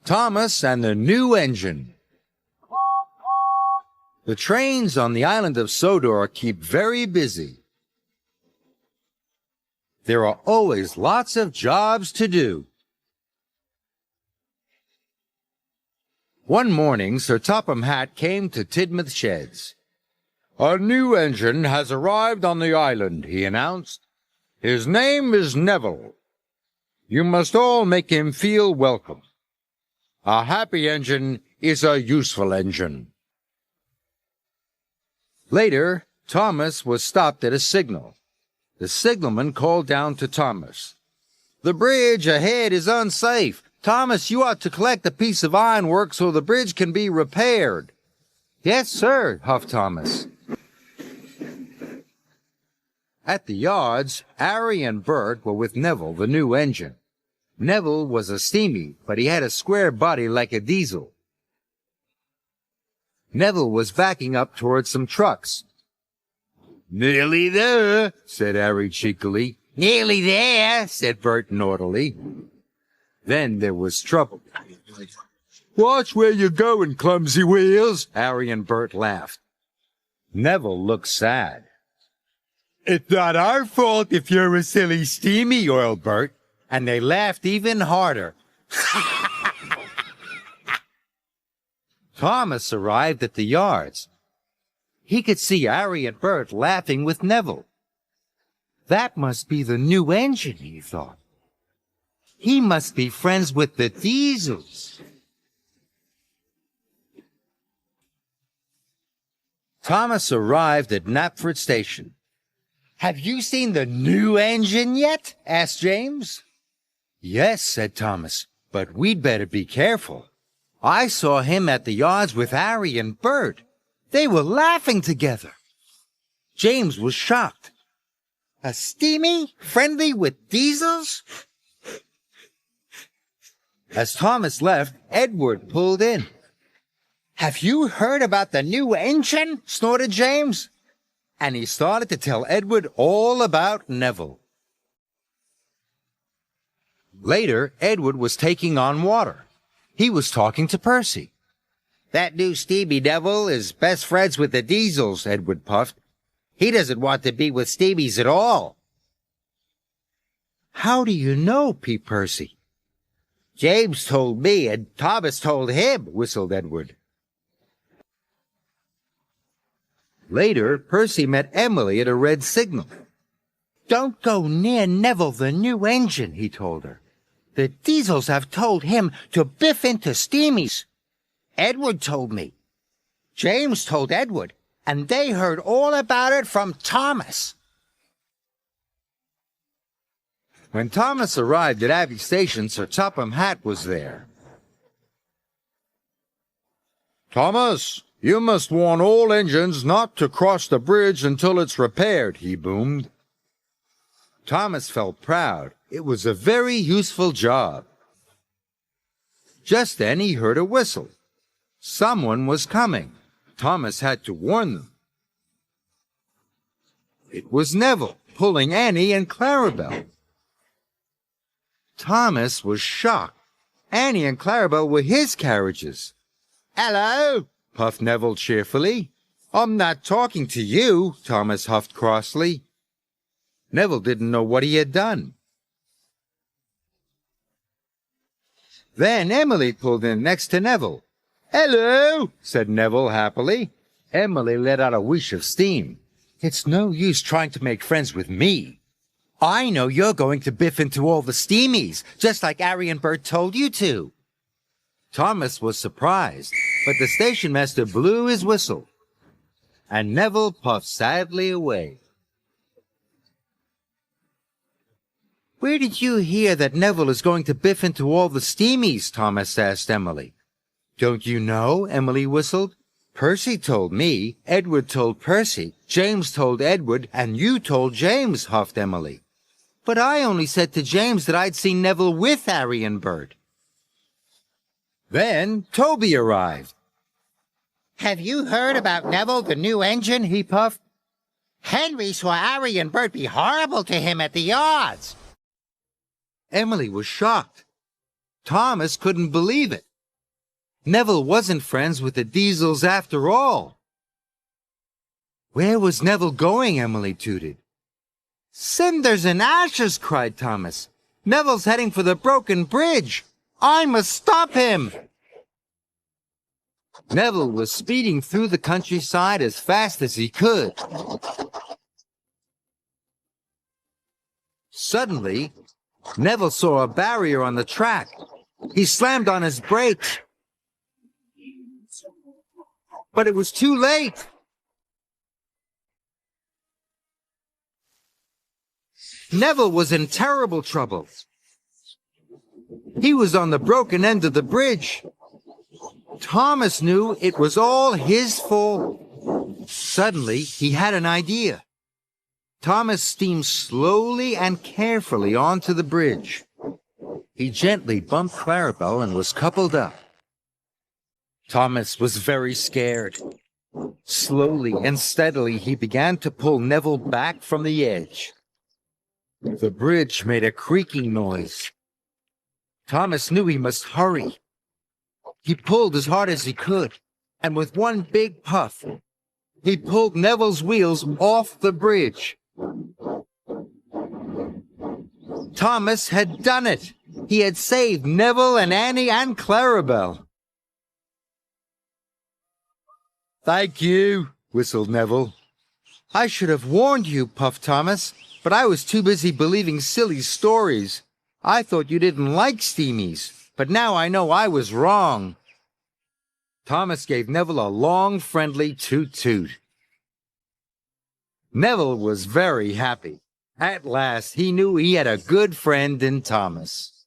Thomas and the New Engine. The trains on the island of Sodor keep very busy. There are always lots of jobs to do. One morning, Sir Topham Hatt came to Tidmouth Sheds. "A new engine has arrived on the island," he announced. "His name is Neville. You must all make him feel welcome. A happy engine is a useful engine." Later, Thomas was stopped at a signal. The signalman called down to Thomas. "The bridge ahead is unsafe. Thomas, you ought to collect a piece of ironwork so the bridge can be repaired." "Yes, sir," huffed Thomas. At the yards, Harry and Bert were with Neville, the new engine. Neville was a steamy, but he had a square body like a diesel. Neville was backing up towards some trucks. "Nearly there," said Harry cheekily. "Nearly there," said Bert naughtily. Then there was trouble. "Watch where you're going, clumsy wheels," Harry and Bert laughed. Neville looked sad. "It's not our fault if you're a silly steamy," oiled Bert, and they laughed even harder. Thomas arrived at the yards. He could see Harry and Bert laughing with Neville. That must be the new engine, he thought. He must be friends with the Diesels. Thomas arrived at Knapford Station. "Have you seen the new engine yet?" asked James. "Yes," said Thomas, "but we'd better be careful. I saw him at the yards with Harry and Bert. They were laughing together." James was shocked. "A steamy, friendly with Diesels?" As Thomas left, Edward pulled in. "Have you heard about the new engine?" snorted James. And he started to tell Edward all about Neville. Later, Edward was taking on water. He was talking to Percy. "That new Stevie Neville is best friends with the Diesels," Edward puffed. "He doesn't want to be with Stevies at all." "How do you know?" peeped Percy. "James told me, and Thomas told him," whistled Edward. Later, Percy met Emily at a red signal. "Don't go near Neville, the new engine," he told her. "The Diesels have told him to biff into Steamies. Edward told me. James told Edward, and they heard all about it from Thomas." When Thomas arrived at Abbey Station, Sir Topham Hatt was there. "Thomas, you must warn all engines not to cross the bridge until it's repaired," he boomed. Thomas felt proud. It was a very useful job. Just then he heard a whistle. Someone was coming. Thomas had to warn them. It was Neville, pulling Annie and Clarabelle. Thomas was shocked. Annie and Clarabelle were his carriages. "Hello," puffed Neville cheerfully. "I'm not talking to you," Thomas huffed crossly. Neville didn't know what he had done. Then Emily pulled in next to Neville. "Hello," said Neville happily. Emily let out a whoosh of steam. "It's no use trying to make friends with me. I know you're going to biff into all the Steamies, just like Harry and Bert told you to." Thomas was surprised, but the station master blew his whistle, and Neville puffed sadly away. "Where did you hear that Neville is going to biff into all the Steamies?" Thomas asked Emily. "Don't you know?" Emily whistled. "Percy told me, Edward told Percy, James told Edward, and you told James," huffed Emily. "But I only said to James that I'd seen Neville with Harry and Bert." Then Toby arrived. "Have you heard about Neville, the new engine?" he puffed. "Henry saw Harry and Bert be horrible to him at the yards." Emily was shocked. Thomas couldn't believe it. Neville wasn't friends with the Diesels after all. Where was Neville going? Emily tooted. Cinders and ashes, cried Thomas. Neville's heading for the broken bridge. I must stop him. Neville was speeding through the countryside as fast as he could. Suddenly, Neville saw a barrier on the track. He slammed on his brakes. But it was too late. Neville was in terrible trouble. He was on the broken end of the bridge. Thomas knew it was all his fault. Suddenly, he had an idea. Thomas steamed slowly and carefully onto the bridge. He gently bumped Clarabelle and was coupled up. Thomas was very scared. Slowly and steadily, he began to pull Neville back from the edge. The bridge made a creaking noise. Thomas knew he must hurry. He pulled as hard as he could, and with one big puff, he pulled Neville's wheels off the bridge. Thomas had done it. He had saved Neville and Annie and Clarabelle. Thank you, whistled Neville. I should have warned you, puffed Thomas, but I was too busy believing silly stories. I thought you didn't like steamies, but now I know I was wrong. Thomas gave Neville a long, friendly toot-toot. Neville was very happy. At last, he knew he had a good friend in Thomas.